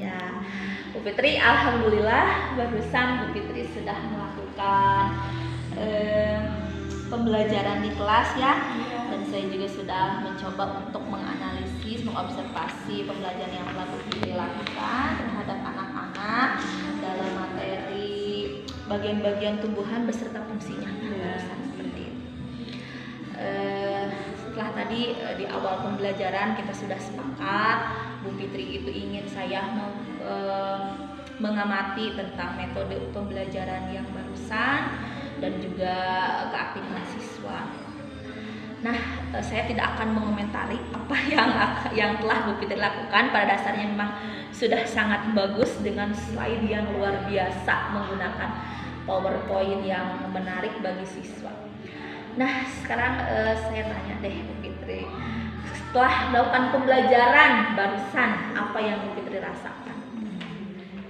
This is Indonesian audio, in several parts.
Ya, Bu Fitri, alhamdulillah barusan Bu Fitri sudah melakukan pembelajaran di kelas ya. Dan saya juga sudah mencoba untuk menganalisis, mengobservasi pembelajaran yang telah Bu Fitri lakukan terhadap anak-anak dalam materi bagian-bagian tumbuhan beserta fungsinya. Barusan seperti itu. Setelah tadi di awal pembelajaran kita sudah sepakat Bu Fitri itu ingin saya mengamati tentang metode pembelajaran yang barusan dan juga keaktifan siswa. Nah, saya tidak akan mengomentari apa yang telah Bu Fitri lakukan. Pada dasarnya memang sudah sangat bagus dengan slide yang luar biasa menggunakan PowerPoint yang menarik bagi siswa. Nah, sekarang saya tanya deh Bu Fitri, setelah melakukan pembelajaran barusan, apa yang Bu Fitri rasakan?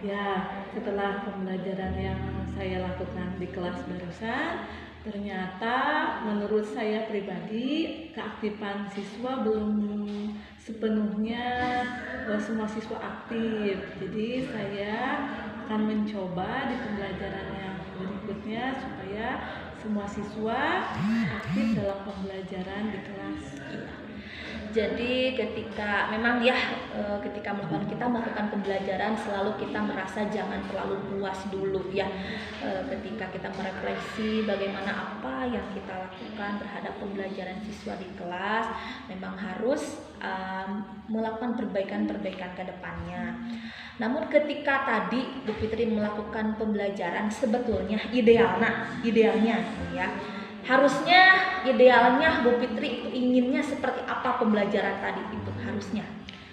Ya, setelah pembelajaran yang saya lakukan di kelas barusan, ternyata menurut saya pribadi keaktifan siswa belum sepenuhnya semua siswa aktif. Jadi saya akan mencoba di pembelajaran yang berikutnya supaya semua siswa aktif dalam pembelajaran di kelas. Jadi ketika memang ya ketika kita melakukan pembelajaran selalu kita merasa jangan terlalu puas dulu ya. Ketika kita merefleksi bagaimana apa yang kita lakukan terhadap pembelajaran siswa di kelas, memang harus melakukan perbaikan-perbaikan ke depannya. Namun ketika tadi Bu Fitri melakukan pembelajaran sebetulnya idealnya ya. Harusnya idealnya Bu Fitri itu inginnya seperti apa pembelajaran tadi itu harusnya?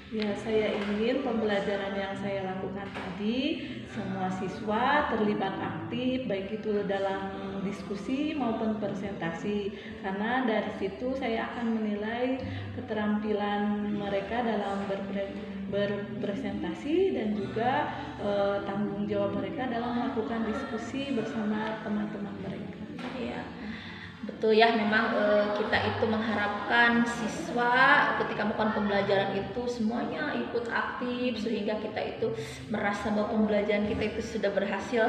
Ya, saya ingin pembelajaran yang saya lakukan tadi semua siswa terlibat aktif baik itu dalam diskusi maupun presentasi, karena dari situ saya akan menilai keterampilan mereka dalam berpresentasi dan juga tanggung jawab mereka dalam melakukan diskusi bersama teman-teman mereka. Ya. Betul ya, memang kita itu mengharapkan siswa ketika melakukan pembelajaran itu semuanya ikut aktif sehingga kita itu merasa bahwa pembelajaran kita itu sudah berhasil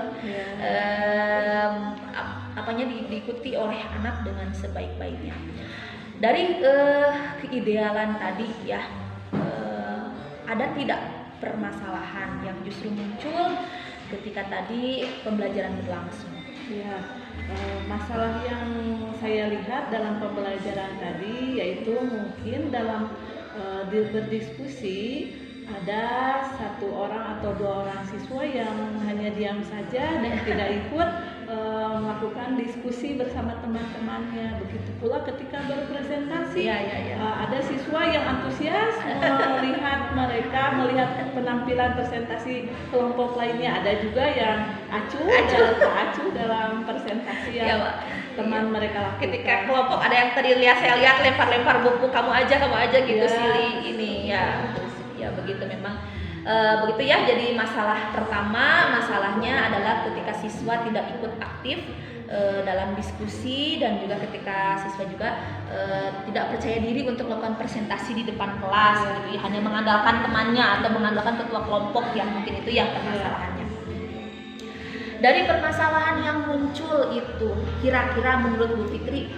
diikuti oleh anak dengan sebaik-baiknya. Dari keidealan tadi ya, ada tidak permasalahan yang justru muncul ketika tadi pembelajaran berlangsung? Ya, masalah yang saya lihat dalam pembelajaran tadi yaitu mungkin dalam berdiskusi ada satu orang atau dua orang siswa yang hanya diam saja dan tidak ikut melakukan diskusi bersama teman-temannya. Begitu pula ketika berpresentasi, ada siswa yang antusias melihat penampilan presentasi kelompok lainnya. Ada juga yang acuh dalam presentasi yang teman mereka lakukan. Ketika kelompok ada yang tadi saya lihat lempar-lempar buku, kamu aja gitu silih ini ya. Ya begitu memang begitu ya. Jadi masalahnya adalah ketika siswa tidak ikut aktif dalam diskusi dan juga ketika siswa juga tidak percaya diri untuk melakukan presentasi di depan kelas gitu ya, hanya mengandalkan temannya atau mengandalkan ketua kelompok ya, mungkin itu ya permasalahannya. Dari permasalahan yang muncul itu kira-kira menurut Bu Fitri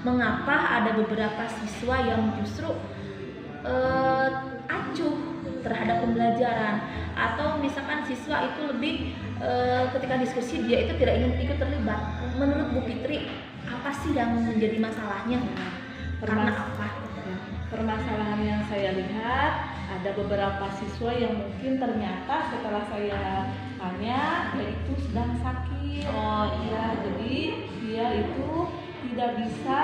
mengapa ada beberapa siswa yang justru acuh terhadap pembelajaran, atau misalkan siswa itu lebih ketika diskusi dia itu tidak ingin ikut terlibat. Menurut Bu Fitri apa sih yang menjadi masalahnya? Karena apa? Permasalahan yang saya lihat ada beberapa siswa yang mungkin ternyata setelah saya tanya dia itu sedang sakit. Jadi dia itu tidak bisa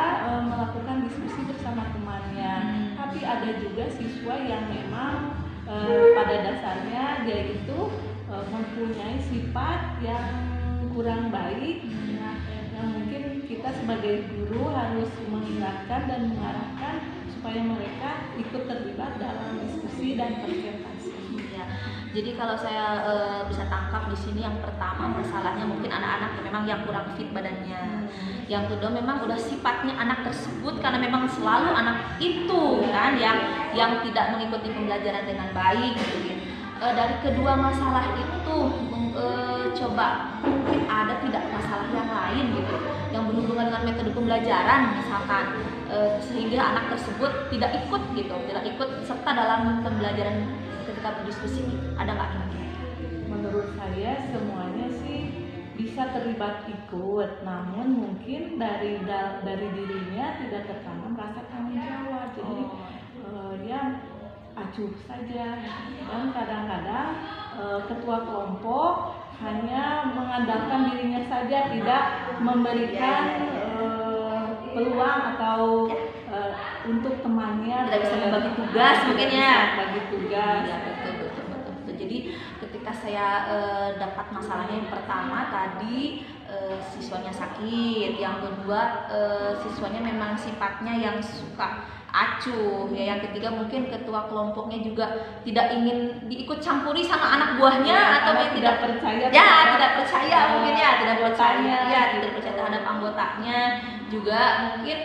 melakukan diskusi bersama temannya. Tapi ada juga siswa yang memang pada dasarnya dia itu mempunyai sifat yang kurang baik. Yang mungkin kita sebagai guru harus mengingatkan dan mengarahkan supaya mereka ikut terlibat dalam diskusi dan presentasi. Ya, jadi kalau saya bisa tangkap di sini yang pertama masalahnya mungkin anak-anak yang memang yang kurang fit badannya. Yang kedua memang udah sifatnya anak tersebut karena memang selalu anak itu kan yang tidak mengikuti pembelajaran dengan baik gitu. dari kedua masalah itu coba mungkin ada tidak masalah yang lain gitu yang berhubungan dengan metode pembelajaran misalkan sehingga anak tersebut tidak ikut serta dalam pembelajaran ketika berdiskusi ada nggak kira-kira? Menurut saya semuanya sih bisa terlibat ikut, namun mungkin dari dirinya tidak tertanam rasa tanggung jawab. Jadi ya acuh saja, dan kadang-kadang ketua kelompok hanya mengandalkan dirinya saja, tidak memberikan peluang atau untuk temannya tidak bisa membagi tugas mungkin ya. Bagi tugas. Ya, betul. Jadi ketika saya dapat masalahnya yang pertama tadi siswanya sakit, yang kedua siswanya memang sifatnya yang suka acuh, ya yang ketiga mungkin ketua kelompoknya juga tidak ingin diikut campuri sama anak buahnya atau tidak percaya tidak percaya mungkin ya tidak percaya terhadap anggotanya juga mungkin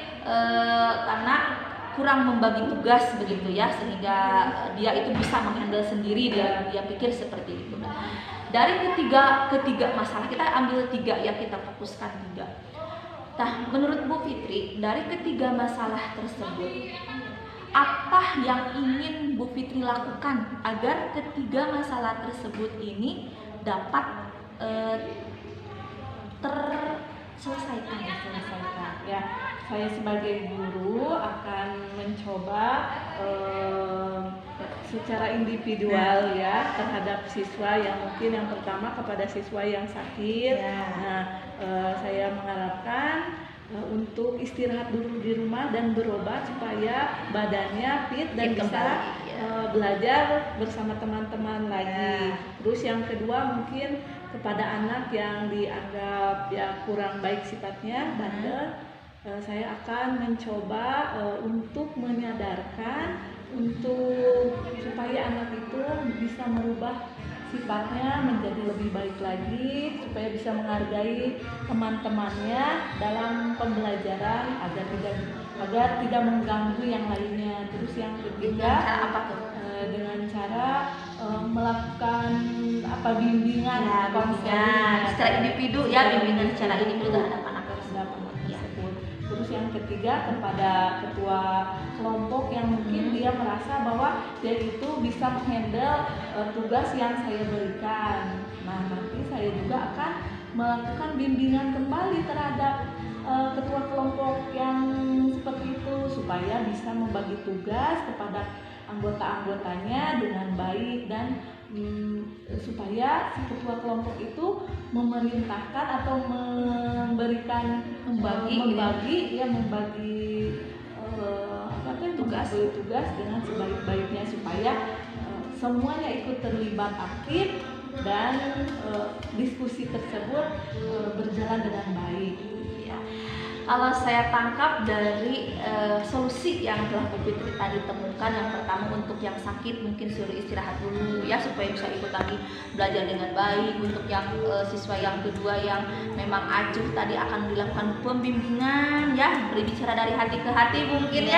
karena kurang membagi tugas begitu ya, sehingga dia itu bisa menghandle sendiri, dia pikir seperti itu. Dari ketiga masalah kita ambil 3 ya, kita fokuskan 3. Nah, menurut Bu Fitri, dari ketiga masalah tersebut, apa yang ingin Bu Fitri lakukan agar ketiga masalah tersebut ini dapat terselesaikan? Ya, saya sebagai guru akan mencoba secara individual ya terhadap siswa yang mungkin yang pertama kepada siswa yang sakit. Nah, saya mengharapkan untuk istirahat dulu di rumah dan berobat supaya badannya fit dan bisa belajar bersama teman-teman lagi. Terus yang kedua mungkin kepada anak yang dianggap ya kurang baik sifatnya, bandel, saya akan mencoba untuk menyadarkan supaya anak itu bisa merubah sifatnya menjadi lebih baik lagi, supaya bisa menghargai teman-temannya dalam pembelajaran agar tidak mengganggu yang lainnya. Terus yang ketiga dengan cara melakukan bimbingan secara individu ya, bimbingan secara individu terhadap anak tersebut. Terus yang ketiga kepada ketua kelompok yang mungkin dia merasa bahwa dia itu bisa menghandle tugas yang saya berikan. Nah, nanti saya juga akan melakukan bimbingan kembali terhadap ketua kelompok yang seperti itu supaya bisa membagi tugas kepada anggota-anggotanya dengan baik dan supaya si ketua kelompok itu memerintahkan atau membagi tugas dengan sebaik-baiknya supaya semuanya ikut terlibat aktif dan diskusi tersebut berjalan dengan baik. Kalau saya tangkap dari solusi yang telah Bu Fitri tadi temukan, yang pertama untuk yang sakit mungkin suruh istirahat dulu ya supaya bisa ikut lagi belajar dengan baik. Untuk yang siswa yang kedua yang memang acuh tadi akan dilakukan pembimbingan ya, berbicara dari hati ke hati mungkin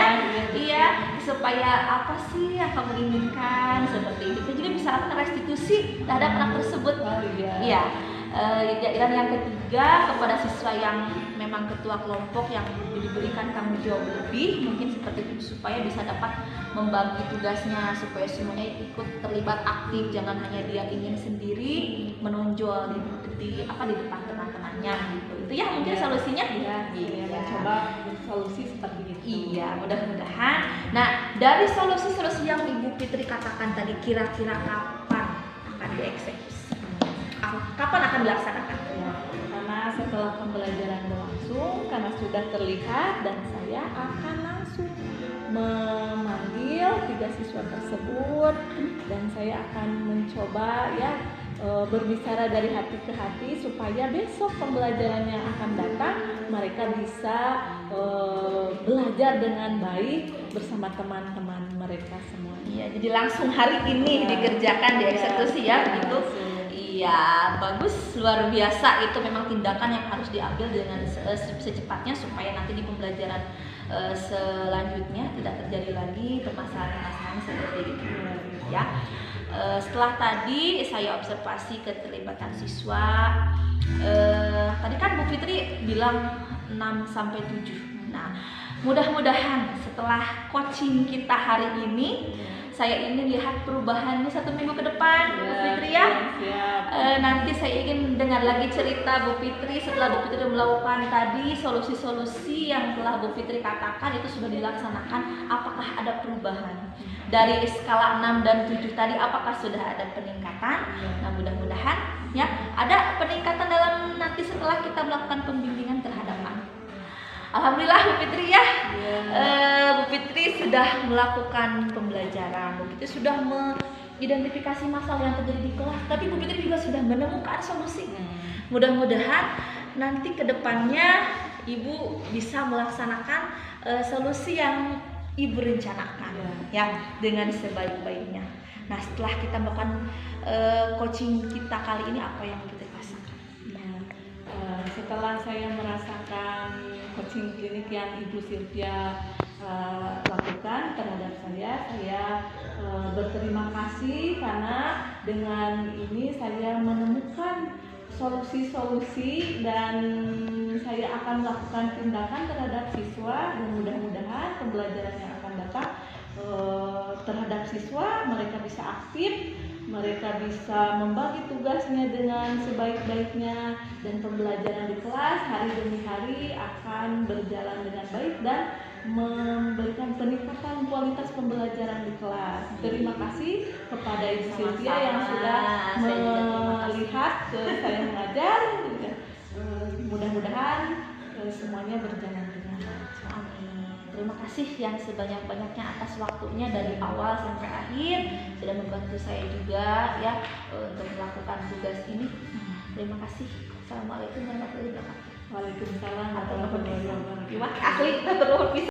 iya supaya apa sih yang kamu inginkan seperti itu. Kita juga bisa lakukan restitusi terhadap anak tersebut. Dan yang ketiga kepada siswa yang memang ketua kelompok yang diberikan tanggung jawab lebih mungkin seperti itu supaya bisa dapat membagi tugasnya supaya semuanya ikut terlibat aktif, jangan hanya dia ingin sendiri menonjol di depan teman-temannya gitu. Itu ya mungkin solusinya mencoba solusi seperti itu. Iya, mudah-mudahan. Nah, dari solusi-solusi yang Ibu Fitri katakan tadi kira-kira kapan akan dieksekusi? Kapan akan dilaksanakan? Karena setelah pembelajaran berlangsung, karena sudah terlihat dan saya akan langsung memanggil 3 siswa tersebut dan saya akan mencoba berbicara dari hati ke hati supaya besok pembelajaran yang akan datang mereka bisa belajar dengan baik bersama teman-teman mereka semua. Iya, jadi langsung hari ini dikerjakan, dieksekusi begitu. Iya, bagus, luar biasa. Itu memang tindakan yang harus diambil dengan secepatnya supaya nanti di pembelajaran selanjutnya tidak terjadi lagi permasalahan-permasalahan seperti itu ya. Setelah tadi saya observasi keterlibatan siswa, tadi kan Bu Fitri bilang 6 sampai 7. Nah, mudah-mudahan setelah coaching kita hari ini, saya ingin lihat perubahannya 1 minggu ke depan, Bu Fitri ya. Nanti saya ingin dengar lagi cerita Bu Fitri setelah Bu Fitri melakukan tadi solusi-solusi yang telah Bu Fitri katakan itu sudah dilaksanakan, apakah ada perubahan dari skala 6 dan 7 tadi, apakah sudah ada peningkatan. Nah, mudah-mudahan ya ada peningkatan dalam nanti setelah kita melakukan pembimbingan terhadap anak. Alhamdulillah Bu Fitri ya, Bu Fitri sudah melakukan pembelajaran, Bu Fitri sudah mengidentifikasi masalah yang terjadi di kelas, tapi Bu Fitri juga sudah menemukan solusi. Mudah-mudahan nanti ke depannya Ibu bisa melaksanakan solusi yang Ibu rencanakan ya dengan sebaik-baiknya. Nah, setelah kita melakukan coaching kita kali ini, apa yang kita rasakan? Setelah saya merasakan coaching klinik yang Ibu Sylvia lakukan terhadap saya berterima kasih karena dengan ini saya menemukan solusi-solusi dan saya akan melakukan tindakan terhadap siswa, dan mudah-mudahan pembelajaran yang akan datang terhadap siswa mereka bisa aktif, mereka bisa membagi tugasnya dengan sebaik-baiknya, dan pembelajaran di kelas hari demi hari akan berjalan dengan baik dan memberikan peningkatan kualitas pembelajaran di kelas. Terima kasih kepada Ibu Sylvia yang sudah melihat saya mengajar. Mudah-mudahan semuanya berjalan dengan lancar. Amin. Terima kasih yang sebanyak-banyaknya atas waktunya dari awal sampai akhir, sudah membantu saya juga ya untuk melakukan tugas ini. Terima kasih. Assalamualaikum warahmatullahi wabarakatuh. Waalaikumsalam warahmatullahi wabarakatuh. Terima kasih.